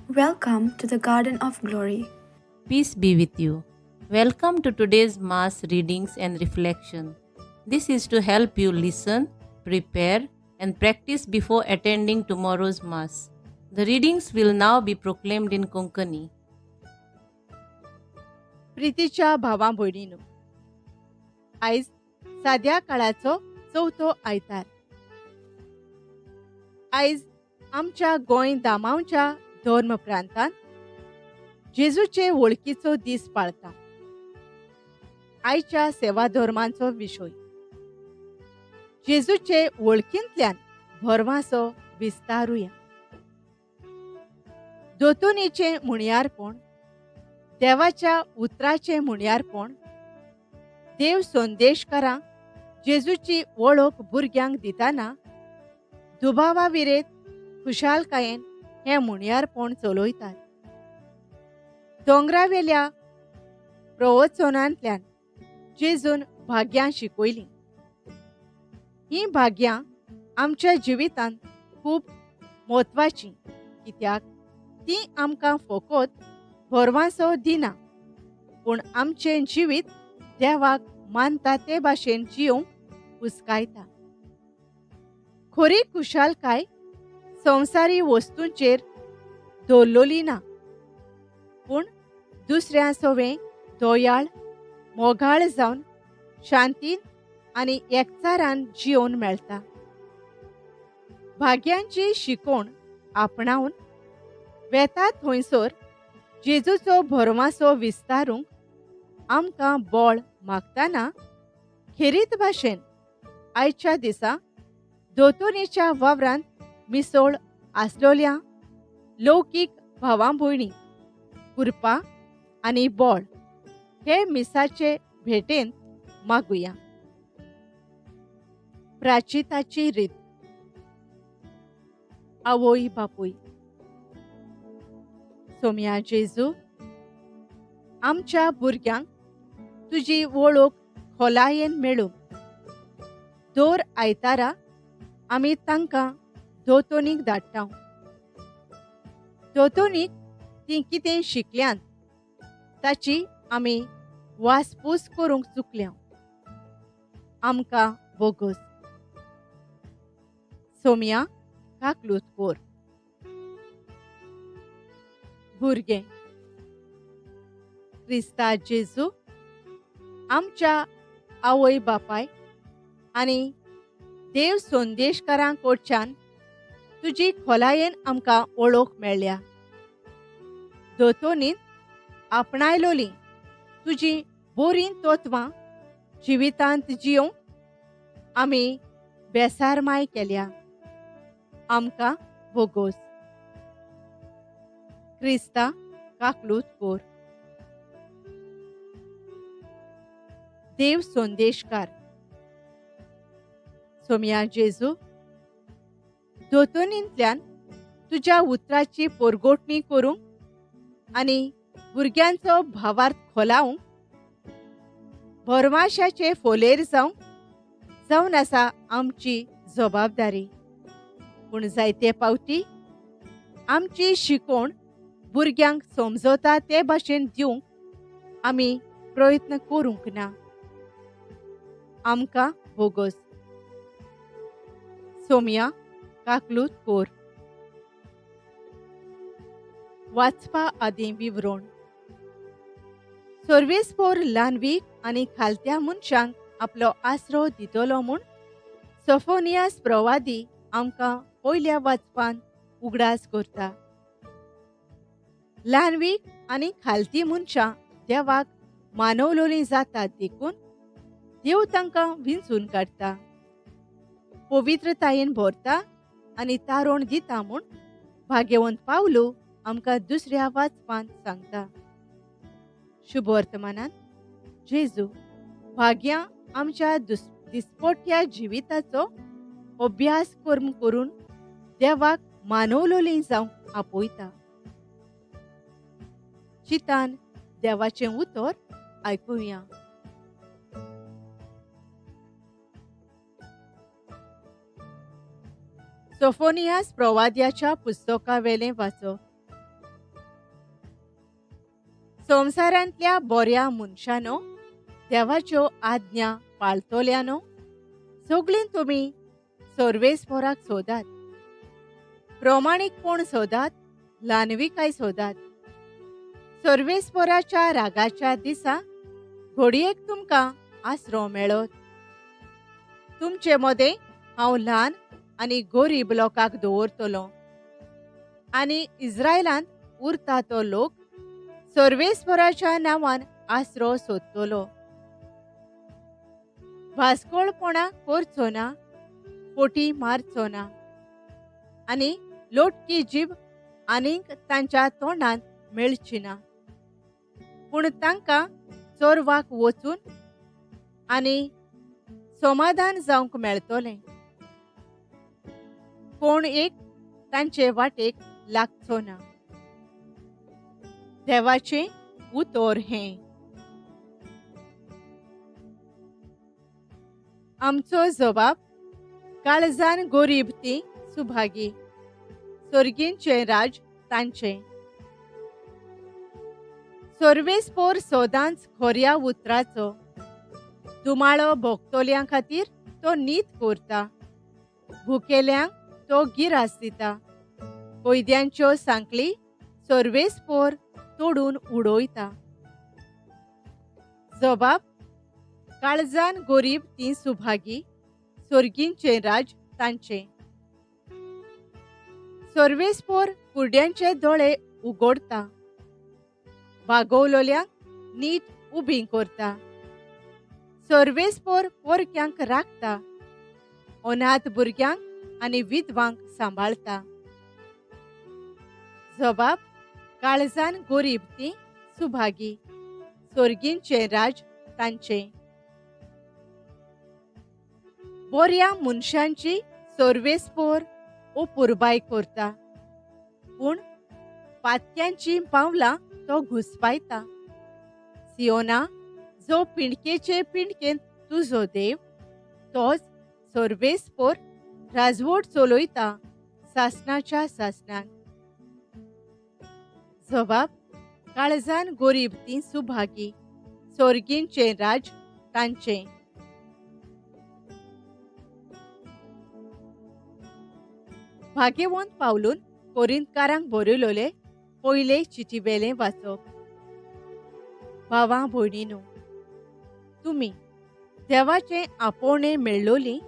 Welcome to the Garden of Glory. Peace be with you. Welcome to today's Mass readings and reflection. This is to help you listen, prepare, and practice before attending tomorrow's Mass. The readings will now be proclaimed in Konkani. प्रीतीच्या भावां भयणीनो, आयज साद्या काळाचो चवथो आयतार. आयज आमच्या गोंय दामांवच्या धर्म प्रांतांत जेजूचे वळखीचो दीस पाळटा. आयच्या सेवा धर्मांचो विशय जेजूचे वळखींतल्यान भरवासो विस्तारुया. दोतोनीचे मुणयारपण, देवाच्या उतराचे मुणयारपण, देव संदेशकारांक जेजूची वळख भुरग्यांक दितना दुबावाविरेत खुशालकायेन हें मुणयारपण चलयतात. दोंगरावेल्या प्रवचनांतल्यान जेजून भाग्यां शिकयलीं. ही भाग्यां आमच्या जिवितांत खूब म्हत्वाचीं, कित्याक ती आमकां फकत भरवासो दिना, पूण आमचें जिवीत देवाक मानता ते भाशेन जिवंक हुस्कायता. खरी खुशालकाय संवसारी वस्तूंचेर दवरलोली ना, पूण दुसऱ्यां सोवें दोयाळ, मोगाळ जावन शांतीन आनी एकचारान जियोन मेळटा. भाग्यांची शिकोण आपणावन वेता थंयसर जेजूचो भरवासो विस्तारूंक आमकां बळ मागतना खेरीत भाशेन आयच्या दिसा दोतोनीच्या वावरांत मिसळ आसलोल्या लौकीक भावां भयणी कृपा आनी बळ हे मिसाचे भेटेंत मागुया. प्राचिताची रीत. आवय बापूय, सोम्या जेजू, आमच्या भुरग्यांक तुजी वळख खोलायेन मेळूंक दर आयतारा आमी तांकां दोतोनीक धाडटा. दोतोनीक तीं कितें शिकल्यांत ताची आमी वासपूस करूंक चुकल्या. आमकां बोगस. सोम्या काकलूत कोर. भुरगे. क्रिस्ता जेजू, आमच्या आवय बापाय आनी देव संदेशकारां कडच्यान तुजी खोलायेन आमकां वळख मेळ्ळ्या. दोतोनीन आपणायलोलीं तुजी बरीं तत्वां जिवितांत जियोंक आमी बेसारमाय केल्या. आमकां बोगस. क्रिस्ता काकलूत कोर. देव संदेशकार. सोम्या जेजू, दोतोनींतल्यान तुज्या उतराची परगोटणी करूंक आनी भुरग्यांचो भावार्थ खोलावंक भरवशाचे फोलेर जावन आसा आमची जबाबदारी. पूण जायते पावटी आमची शिकोण भुरग्यांक समजता ते भाशेन दिवंक आमी प्रयत्न करूंक ना. आमकां बोगस. सोम्या काकलूत कोर. वाचपा आदीं विवरण. सर्वेस्पोर ल्हानवीक आनी खालत्या मनशांक आपलो आसरो दितलो म्हूण सोफोनियास प्रवादी आमकां पयल्या वाचपान उगडास करता. ल्हानवीक आनी खालती मनशां देवाक मानवलोलीं जातात देखून देव तांकां विंचून काडटा, पवित्रतायेन भरता आनी तारण दिता म्हूण भाग्यवंत पावलो आमकां दुसऱ्या वाचपान सांगता. शुभ वर्तमानांत जेजू भाग्यां आमच्या दिसपट्ट्या जिविताचो अभ्यास कर्म करून देवाक मानवलोलीं जावंक आपयता. चितान देवाचें उतर आयकुया. सोफोनियास प्रवाद्याच्या पुस्तकावेलें वाचप. संवसारांतल्या बऱ्या मनशानो, देवाच्यो आज्ञा पाळतोल्यानो, सगळीं तुमी सर्वेस्पराक सोदात. प्रामाणिकपण सोदात, ल्हानविकाय सोदात. सर्वेस्पराच्या रागाच्या दिसा घडयेक तुमकां आसरो मेळत. तुमचे मदें हांव ल्हान आनी गरीब लोकांक दवरतलों, आनी इस्रायलांत उरता तो लोक सर्वेस्पराच्या नांवान आसरो सोदतलो. भासकोळपणा करचो ना, फोटी मारचो ना, आनी लोटकी जीब आनीक तांच्या तोंडांत मेळची ना. पूण तांकां चोरवाक वचून आनी समाधान जावंक मेळटलें. कोण एक तांचे वाटेक लागचो ना. देवाचें उतर हें. आमचो जबाब काळजान गरीब ती सुभागी, सर्गींचें राज तांचें. सर्वेस्पर सोदांच खोऱ्या उतराचो, दुमाळो भोगतोल्यां खातीर तो नीत करता. भुकेल्यांक तो गिरास दिता. कैद्यांच्यो सांकली सर्वेस्पर तोडून उडोयता. जबाब काळजान गरीब ती सुभागी, सर्गींचें राज तांचें. सर्वेस्पर कुड्यांचे दोळे उगडता. भागवलोल्यांक नीट उबीं करता. सर्वेस्पर पोरक्यांक राखता. अनाथ भुरग्यांक आनी विधवांक सांबाळता. जबाब काळजान गरीब ती सुभागी, सर्गींचें राज तांचें. बऱ्या मनशांची सर्वेस्पर पुरबाय करता, पूण पातक्यांची पावलां तो घुस्पायता. सियोना, जो पिणकेचे पिणकेन तुजो देव, तोच सर्वेस्पर राजवट चलयता सासणाच्या सासणाक. जबाब काळजान गरीब ती सुभागी, सर्गींचें राज तांचें. भाग्यवंत पावलून कोरिंथकारांक बरयलोले पयले चिटीवेलें वाचप. भावां भयणीनो, तुमी देवाचें आपोवणें मेळ्ळोलीं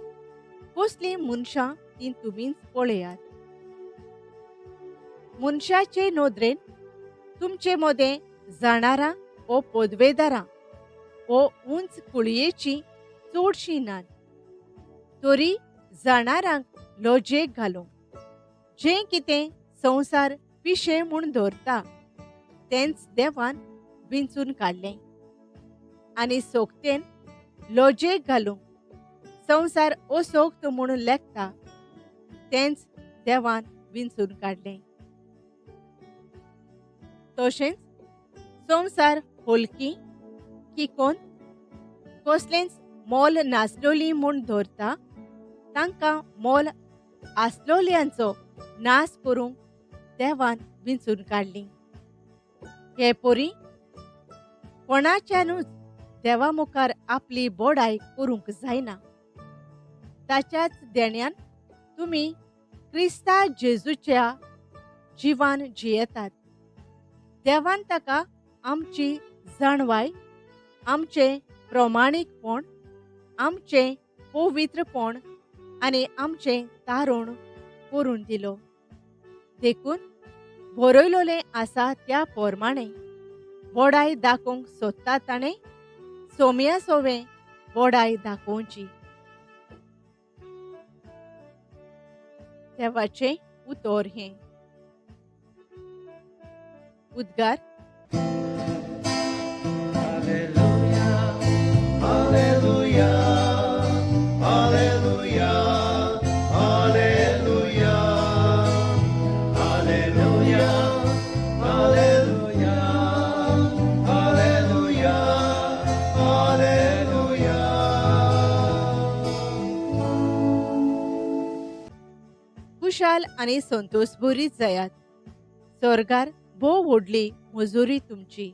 कसलीं मनशां तीं तुमीच पळयात. मनशाचे नदरेन तुमचे मदें जाणारां ओ पदवेदारां ओ उंच कुळयेचीं चडशीं नात. तरी जाणारांक लॉजेक घालूंक जें कितें संवसार पिशें म्हूण धरता तेंच देवान विंचून काडलें. आनी सोगतेन लॉजेक घालूंक संवसार असोक्त म्हूण लेखता तेंच देवान विंचून काडलें. तशेंच संवसार होलकी किकोन कसलेंच मोल नासलोलीं म्हूण धरता तांकां मोल आसलोल्यांचो नाश करूंक देवान विंचून काडलीं. हे परी कोणाच्यानूच देवा मुखार आपली बोडाय करूंक जायना. ताच्याच देण्यान तुमी क्रिस्ता जेजूच्या जिवान जियेतात. देवान ताका आमची जाणवाय, आमचें प्रमाणीकपण, आमचें पवित्रपण आनी आमचें तारण करून दिलो. देखून बरयलोलें आसा त्या पोरमाणें बोडाय दाखोवंक सोदता ताणें सोम्या सोवें बोडाय दाखोवची. देवाचें उतर हें. उद्गार. खुशाल आनी संतोष भरीत जायात. स्वर्गार भोव व्हडली मजुरी तुमची.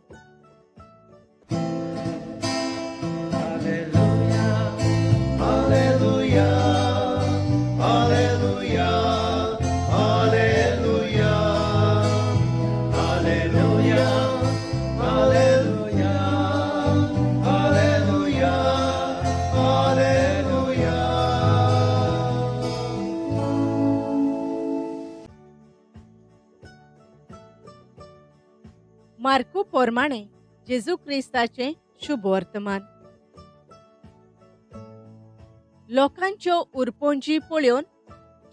मार्कू पोरमाणे जेजू क्रिस्ताचे शुभ वर्तमान. लोकांच्यो उरपोंजी पळोवन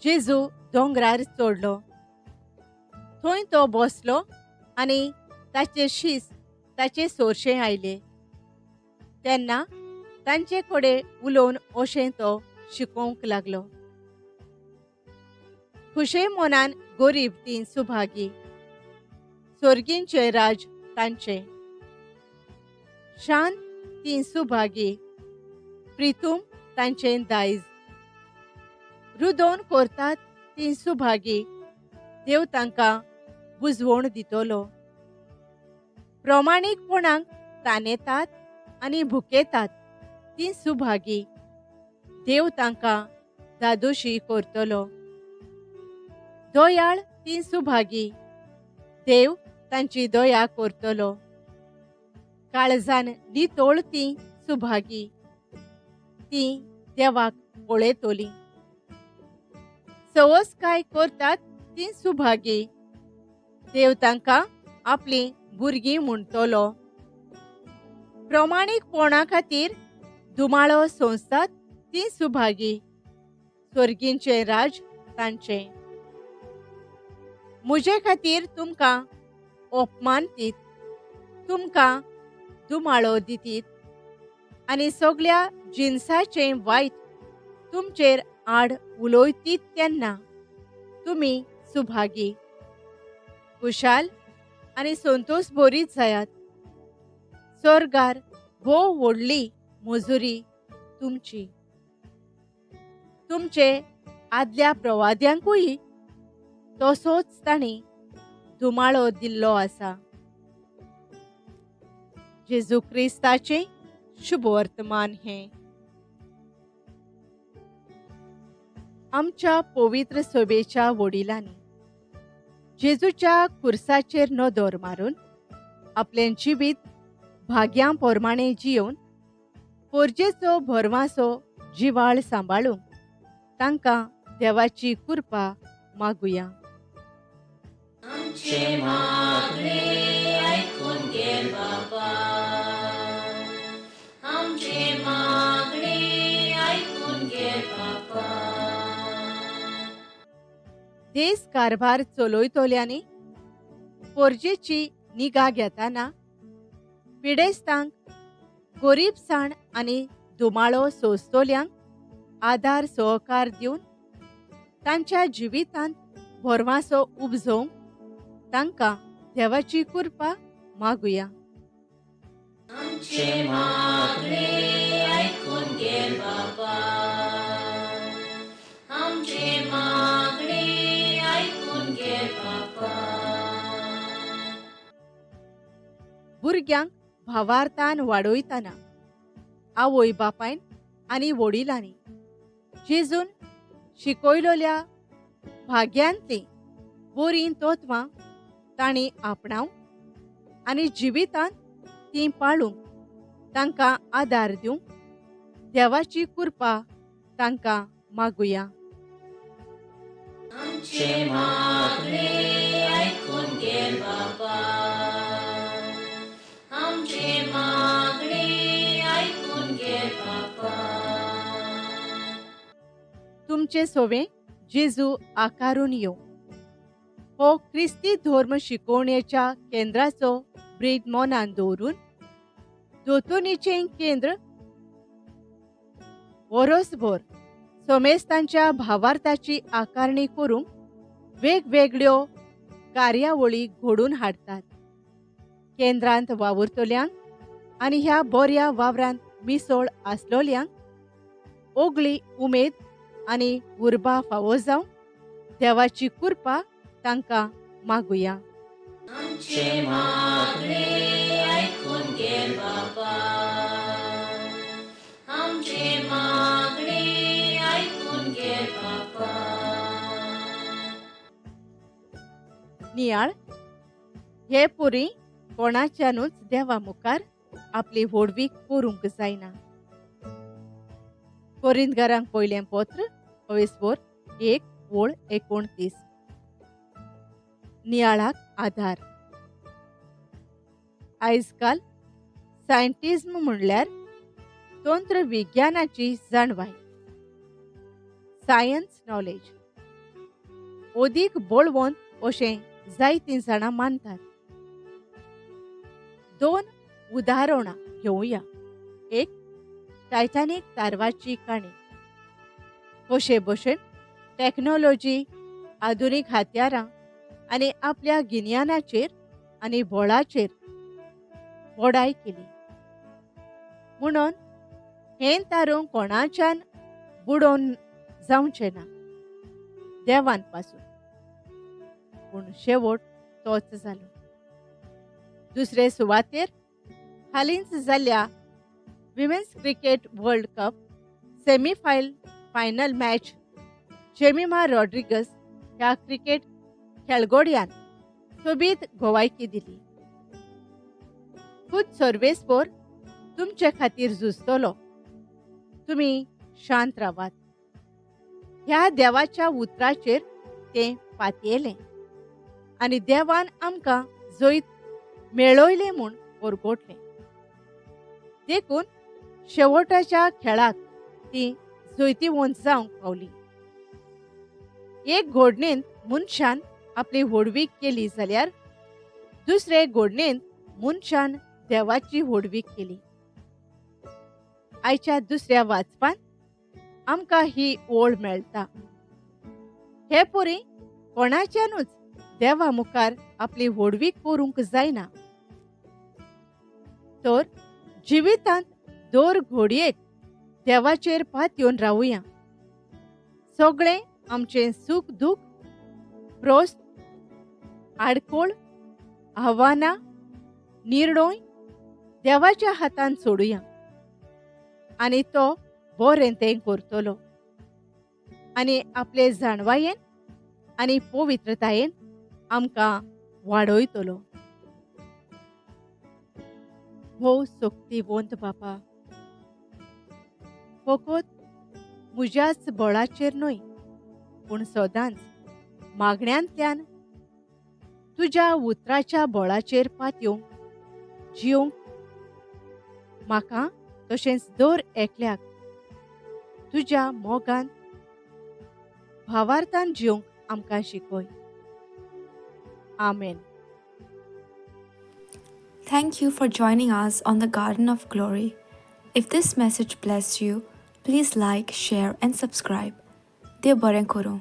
जेजू दोंगरार चडलो. थंय तो बसलो आनी ताचे शीस ताचे सोरशे आयले. तेन्ना तांचे कडेन उलोवन अशें तो शिकोवंक लागलो. खुशे मनान गरीब तीं सुभागी, स्वर्गींचे राज तांचे. शांत तीं सुभागी, प्रितूम तांचें दायज. रुदोवन करतात तीं सुभागी, देव तांकां बुजवण दितलो. प्रमाणीकपणाक तानेतात आनी भुकेतात तीं सुभागी, देव तांकां दादोशी करतलो. दयाळ तीं सुभागी, देव तांची दया करतलो. काळजान नितोळ तीं सुभागी, तीं देवाक पळयतलीं. सवस्काय करतात तीं सुभागी, देव तांकां आपलीं भुरगीं म्हणटलो. प्रमाणीकपणा खातीर दुमाळो सोंसतात तीं सुभागी, स्वर्गींचे राज तांचें. म्हजे खातीर तुमकां अपमान दीत, तुमकां दुमाळो दितीत आनी सगळ्या जिन्साचें वायट तुमचेर आड उलोयतीत तेन्ना तुमी सुभागी. खुशाल आनी संतोश भरीत जायात. स्वर्गार भोव व्हडली मजुरी तुमची. तुमचे आदल्या प्रवाद्यांकूय तसोच तांणी दुमाळो दिल्लो आसा. जेजू क्रिस्ताचें शुभ वर्तमान हें. आमच्या पवित्र सभेच्या वडिलांनी जेजूच्या खुर्साचेर नदर मारून आपलें जिवीत भाग्यां पोरमाणें जियोवन पोरजेचो भरवासो जिवाळ सांबाळूंक तांकां देवाची कृपा मागुया. आमचे मागणे ऐकून घे बाबा, आमचे मागणे ऐकून घे बाबा. देश कारभार चलयतल्यांनी पोरजेची निगा घेताना पिडेस्तांक, गरीबसाण आनी दुमाळो सोंसतल्यांक आदार सहकार दिवन तांच्या जिवितांत भरवासो उपजोवंक तांकां देवाची कृपा मागुया. आमचे मागणे ऐकून घे बाबा, आमचे मागणे ऐकून घे बाबा. भुरग्यांक भावार्थान वाडयतना आवय बापायन आनी वडिलांनी जेजून शिकयलोल्या भाग्यांतलीं बरीं तत्वां तांणी आपणावंक आनी जिवितांत तीं पाळूंक तांकां आदार दिवंक देवाची कृपा तांकां मागुया. आमचे मागणे ऐकून घे बाबा, आमचे मागणे ऐकून घे बाबा. तुमचे सोवे जेजू आकारून येवं. हो ख्रिस्ती धर्म शिकोवणेच्या केंद्राचो ब्रीद मोनान दवरून दोतोनीचें केंद्र वरोसभर समेस्तांच्या भावार्थाची आकारणी करूंक वेगवेगळ्यो कार्यावळी घडोवन हाडतात. केंद्रांत वावुरतल्यांक आनी ह्या बऱ्या वावरांत मिसळ आसलोल्यांक ओगळी उमेद आनी उर्बा फावो जावं देवाची कृपा तांकां मागुया. आमचे मागणे ऐकून घे बाबा, आमचे मागणे ऐकून घे बाबा. नियाळ हे पुरी कोणाच्यानूच देवा मुखार आपली व्हडवीक करूंक जायना. कोरिंथकारांक पयलें पत्र 1:29. नियाळाक आधार. आयजकाल सायंटिज्म म्हणल्यार तंत्रविज्ञानाची जाणवाय. सायन्स नॉलेज ओदीक बळवंत अशें जायतीं जाणां मानतात. 2 उदाहरणां घेवया. एक, टायटॅनिक तारवाची काणी. कशे भशेन टॅक्नॉलॉजी, आधुनीक हत्यारां आनी आपल्या गिन्यानाचेर आनी बळाचेर मोडाय केली. म्हणून हें तारूंक कोणाच्यान बुडोवन जावचें ना देवान पासून. पूण शेवट तोच जालो. दुसरे सुवातेर हालींच जाल्ल्या women's cricket world cup semi final match Jemimah Rodrigues ह्या क्रिकेट खेळगड्यान सोबीत भोवयकी दिली. खुद सर्वेस्पोर तुमचे खातीर झुजतलो. तुमी शांत रावात. ह्या देवाच्या उतराचेर तें पातयेलें आनी देवान आमकां जैत मेळयलें म्हूण परगोटलें. देखून शेवटाच्या खेळाक ती जैतिवंत जावंक पावली. एक घोडणेंत मनशान आपली व्हडवीक केली जाल्यार दुसरे घोडणेंत मनशान देवाची व्हडवीक केली. आयच्या दुसऱ्या वाचपान आमकां ही ओळ मेळटा. हे परी कोणाच्यानूच देवा मुखार आपली व्हडवीक करूंक जायना. तर जिवितांत दर घडयेक देवाचेर पातयेवन रावुया. सगळें आमचें सुख दूख, प्रोस्त, आडकोळ, आव्हानां, निर्णय देवाच्या हातान सोडुया आनी तो बरें तें करतलो आनी आपले जाणवायेन आनी पवित्रतायेन आमकां वाडयतलो. हो शक्तिवंत बापा, फकत म्हज्याच बळाचेर न्हय पूण सदांच मागण्यांतल्यान तुज्या उतराच्या बळाचेर पातयेवंक जियोंक म्हाका तशेंच दर एकल्याक तुज्या मोगान भावार्थान जियोंक आमकां शिकय. आमेन. Thank you for joining us on the Garden of Glory. If this message blessed you, please like, share, and subscribe. Dev Baren Koro.